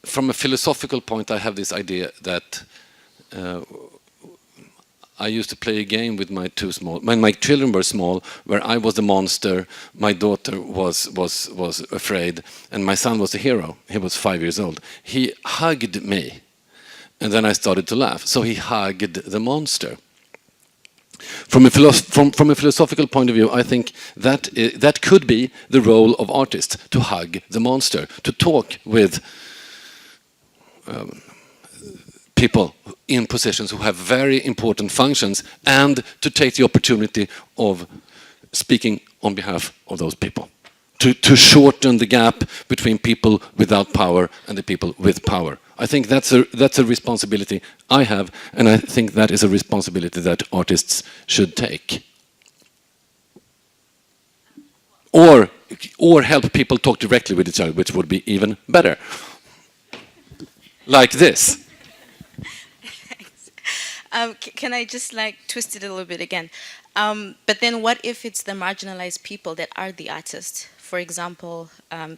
a philosophical point, I have this idea that I used to play a game with when my children were small, where I was the monster, my daughter was afraid, and my son was the hero. He was 5 years old. He hugged me. And then I started to laugh. So he hugged the monster. From a philosophical point of view, I think that could be the role of artists, to hug the monster, to talk with people in positions who have very important functions, and to take the opportunity of speaking on behalf of those people. To shorten the gap between people without power and the people with power. I think that's a responsibility I have, and I think that is a responsibility that artists should take. Or help people talk directly with each other, which would be even better. Like this. Can I just twist it a little bit again? But then what if it's the marginalized people that are the artists? For example,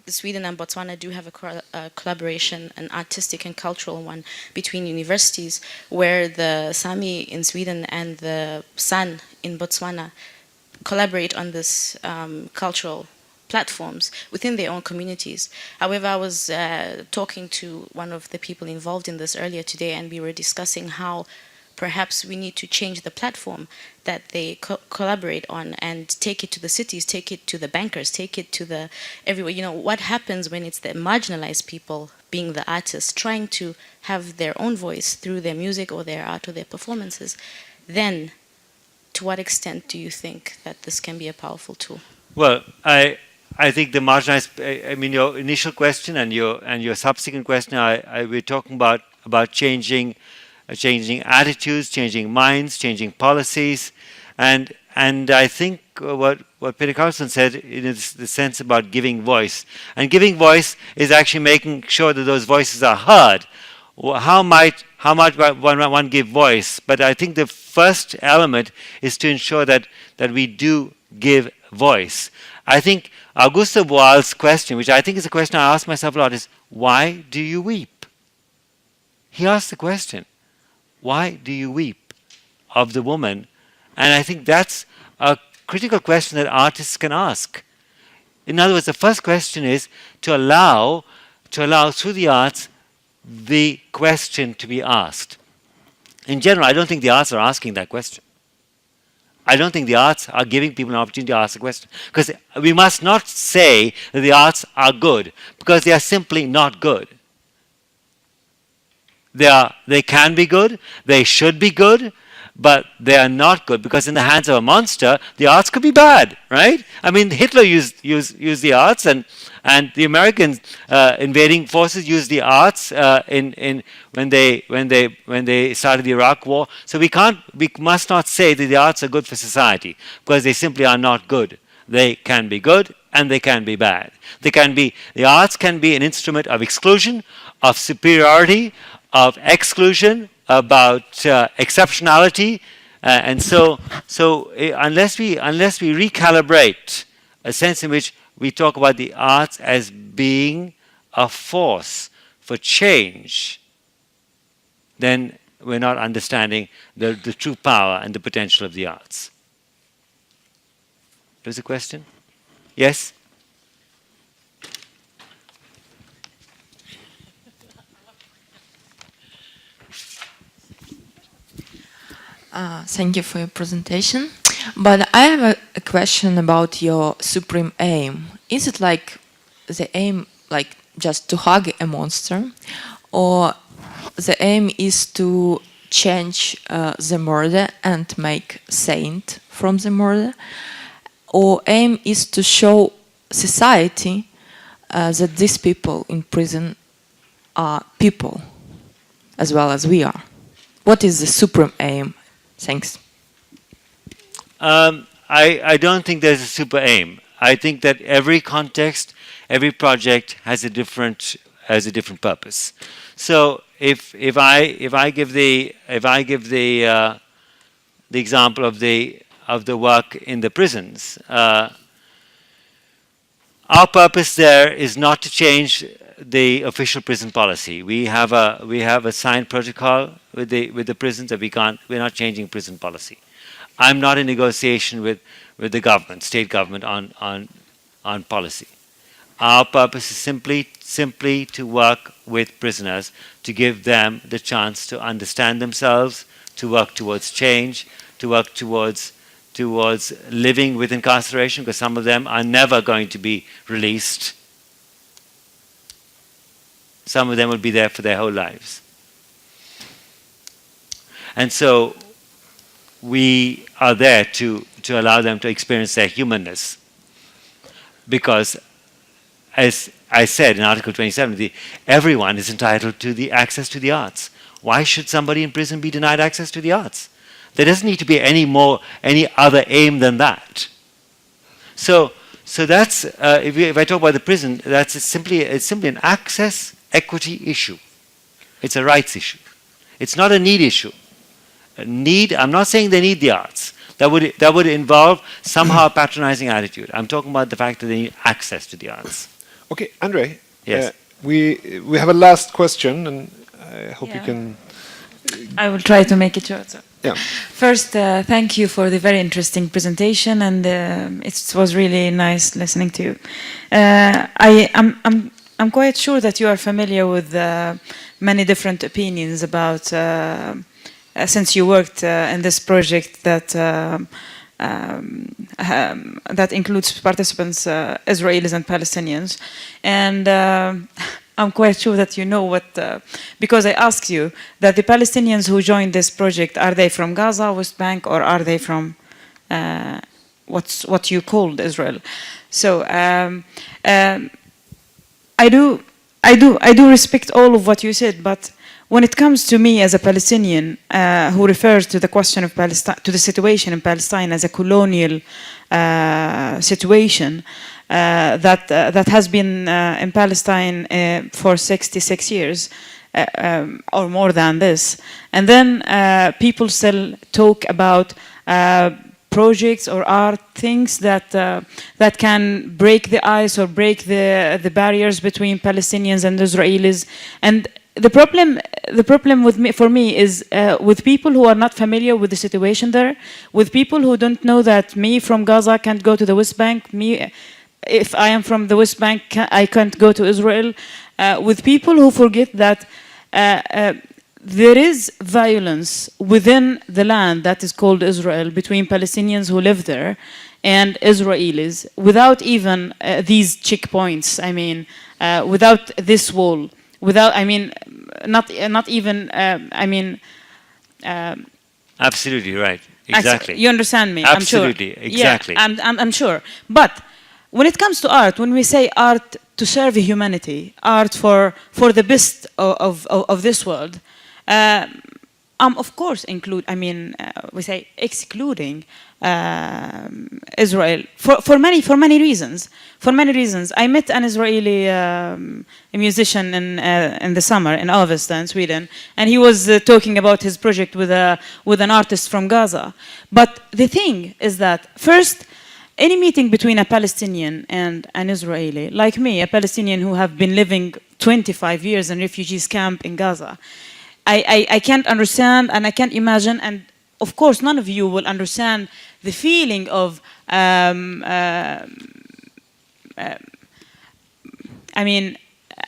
Sweden and Botswana do have a collaboration, an artistic and cultural one, between universities, where the Sami in Sweden and the San in Botswana collaborate on this cultural platforms within their own communities. However, I was talking to one of the people involved in this earlier today, and we were discussing how perhaps we need to change the platform that they collaborate on and take it to the cities, take it to the bankers, take it to the everywhere. You know, what happens when it's the marginalized people being the artists, trying to have their own voice through their music or their art or their performances? Then, to what extent do you think that this can be a powerful tool? Well, I think the marginalized, I mean, your initial question and your subsequent question, we're talking about changing attitudes, changing minds, changing policies, and I think what Peter Carlson said is the sense about giving voice, and giving voice is actually making sure that those voices are heard. How might one give voice? But I think the first element is to ensure that we do give voice. I think Augusto Boal's question, which I think is a question I ask myself a lot, is why do you weep? He asked the question. Why do you weep of the woman? And I think that's a critical question that artists can ask. In other words, the first question is to allow through the arts the question to be asked. In general, I don't think the arts are asking that question. I don't think the arts are giving people an opportunity to ask the question. Because we must not say that the arts are good, because they are simply not good. They can be good, they should be good, but they are not good, because in the hands of a monster, the arts could be bad, right? I mean, Hitler used the arts, and the American invading forces used the arts when they started the Iraq War. So we must not say that the arts are good for society, because they simply are not good. They can be good and they can be bad. The arts can be an instrument of exclusion, of superiority, of exclusion, about exceptionality, and so unless we recalibrate a sense in which we talk about the arts as being a force for change, then we're not understanding the true power and the potential of the arts. There's a question? Yes? Thank you for your presentation. But I have a question about your supreme aim. Is it like the aim, like just to hug a monster, or the aim is to change the murder and make saint from the murder, or aim is to show society that these people in prison are people as well as we are? What is the supreme aim? Thanks. I don't think there's a super aim. I think that every context, every project has a different purpose. So if I give the example of the work in the prisons, our purpose there is not to change the official prison policy. We have a signed protocol with the prisons that we're not changing prison policy. I'm not in negotiation with the government, state government, on policy. Our purpose is simply to work with prisoners, to give them the chance to understand themselves, to work towards change, to work towards living with incarceration, because some of them are never going to be released. Some of them will be there for their whole lives. And so we are there to allow them to experience their humanness. Because, as I said in Article 27, everyone is entitled to the access to the arts. Why should somebody in prison be denied access to the arts? There doesn't need to be any other aim than that. So that's if I talk about the prison, it's simply an access equity issue. It's a rights issue. It's not a need issue. I'm not saying they need the arts. That would involve somehow a patronizing attitude. I'm talking about the fact that they need access to the arts. Okay, André. Yes. We have a last question, and I hope you can. I will try to make it short. So. Yeah. First, thank you for the very interesting presentation, and it was really nice listening to you. I'm quite sure that you are familiar with many different opinions about, since you worked in this project that includes participants, Israelis and Palestinians, and I'm quite sure that you know what, because I asked you that the Palestinians who joined this project, are they from Gaza, West Bank, or are they from what you called Israel? So I do respect all of what you said, but when it comes to me as a Palestinian who refers to the question of Palestine, to the situation in Palestine as a colonial situation that has been in Palestine for 66 years or more than this, and then people still talk about projects or art things that can break the ice or break the barriers between Palestinians and Israelis. And the problem for me is with people who are not familiar with the situation there, with people who don't know that me from Gaza can't go to the West Bank, me if I am from the West Bank I can't go to Israel, with people who forget that there is violence within the land that is called Israel between Palestinians who live there and Israelis without even these checkpoints. I mean, without this wall, without, I mean, not even, I mean. Absolutely right. Exactly. You understand me? Absolutely. I'm sure. Exactly. Yeah, I'm sure. But when it comes to art, when we say art to serve humanity, art for the best of this world, of course we say excluding Israel for many reasons. For many reasons, I met an Israeli musician in the summer in Avesta in Sweden, and he was talking about his project with an artist from Gaza. But the thing is that first, any meeting between a Palestinian and an Israeli, like me, a Palestinian who have been living 25 years in refugees camp in Gaza, I can't understand and I can't imagine, and of course none of you will understand the feeling of I mean,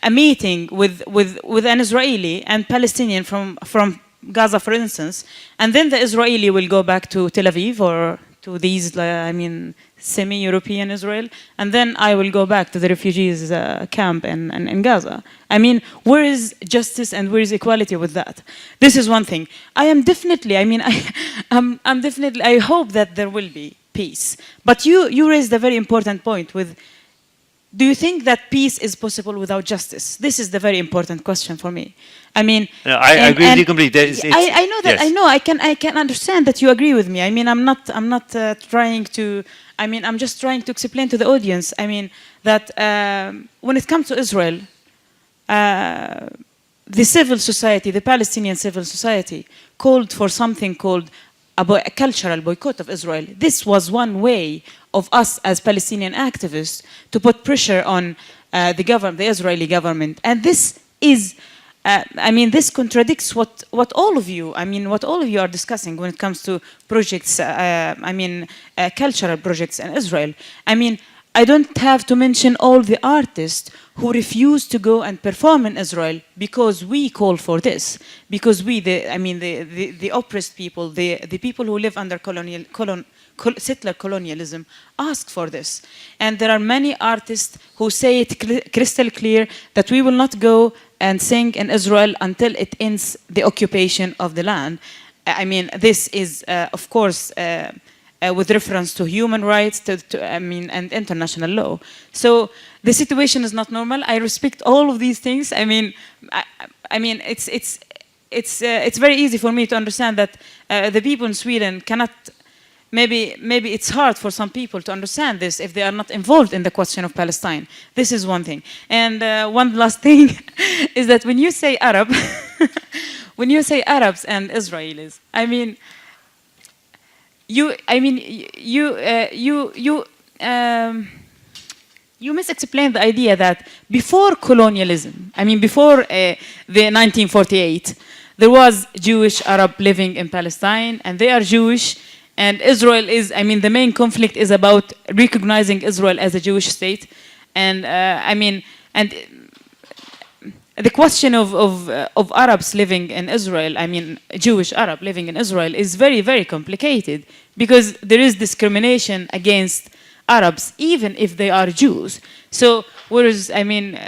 a meeting with an Israeli and Palestinian from Gaza, for instance, and then the Israeli will go back to Tel Aviv or to these, I mean, semi-European Israel, and then I will go back to the refugees camp in Gaza. I mean, where is justice and where is equality with that? This is one thing. I am definitely, I mean, I'm definitely, I hope that there will be peace. But you raised a very important point with, do you think that peace is possible without justice? This is the very important question for me. I mean, no, I agree with you completely. I know that. Yes. I know. I can understand that you agree with me. I mean, I'm not trying to. I mean, I'm just trying to explain to the audience. I mean that when it comes to Israel, the civil society, the Palestinian civil society, called for something called a cultural boycott of Israel. This was one way of us as Palestinian activists to put pressure on the Israeli government, and this is. I mean, this contradicts what all of you, I mean, what all of you are discussing when it comes to projects, I mean, cultural projects in Israel. I mean, I don't have to mention all the artists who refuse to go and perform in Israel because we call for this, because we, the oppressed people, the people who live under settler colonialism ask for this. And there are many artists who say it crystal clear that we will not go and sing in Israel until it ends the occupation of the land. I mean, this is, of course, with reference to human rights, and international law. So the situation is not normal. I respect all of these things. I mean, it's very easy for me to understand that the people in Sweden cannot. Maybe it's hard for some people to understand this if they are not involved in the question of Palestine. This is one thing. And one last thing is that when you say Arab, when you say Arabs and Israelis, I mean, you misexplain the idea that before colonialism, I mean, before the 1948, there was Jewish Arab living in Palestine, and they are Jewish. And Israel is, I mean, the main conflict is about recognizing Israel as a Jewish state. And the question of Arabs living in Israel, I mean, Jewish Arab living in Israel is very, very complicated because there is discrimination against Arabs, even if they are Jews. So, whereas, I mean,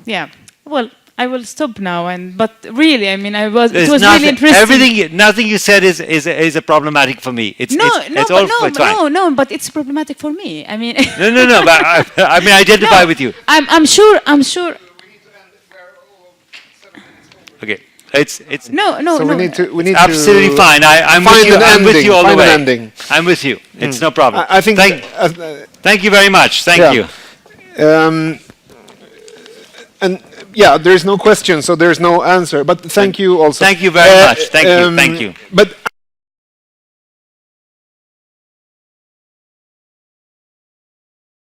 yeah, well, I will stop now, but really, I mean, it was really interesting. Nothing you said is a problematic for me. No, but it's problematic for me. I mean, no. But I mean, I identify with you. I'm sure. Okay, it's no. So we need to absolutely fine. I'm with you. I'm with you all the way. I'm with you. It's no problem. I think. Thank you very much. Thank you. And. Yeah, there is no question, so there is no answer. But thank you also. Thank you very much. Thank you. But